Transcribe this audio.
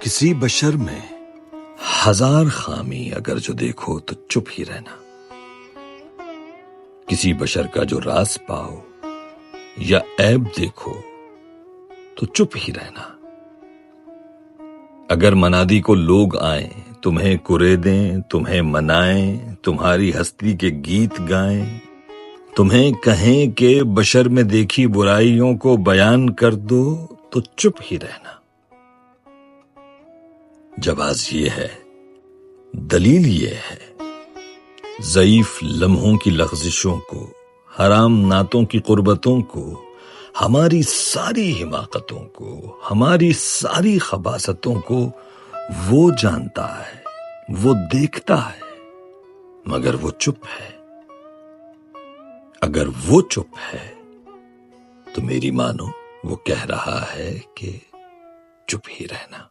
کسی بشر میں 1000 خامی اگر جو دیکھو تو چپ ہی رہنا، کسی بشر کا جو راز پاؤ یا عیب دیکھو تو چپ ہی رہنا۔ اگر منادی کو لوگ آئیں، تمہیں کریدیں، تمہیں منائیں، تمہاری ہستی کے گیت گائیں، تمہیں کہیں کہ بشر میں دیکھی برائیوں کو بیان کر دو تو چپ ہی رہنا۔ جواز یہ ہے، دلیل یہ ہے، ضعیف لمحوں کی لغزشوں کو، حرام نعتوں کی قربتوں کو، ہماری ساری حماقتوں کو، ہماری ساری خباثتوں کو وہ جانتا ہے، وہ دیکھتا ہے، مگر وہ چپ ہے۔ اگر وہ چپ ہے تو میری مانو وہ کہہ رہا ہے کہ چپ ہی رہنا۔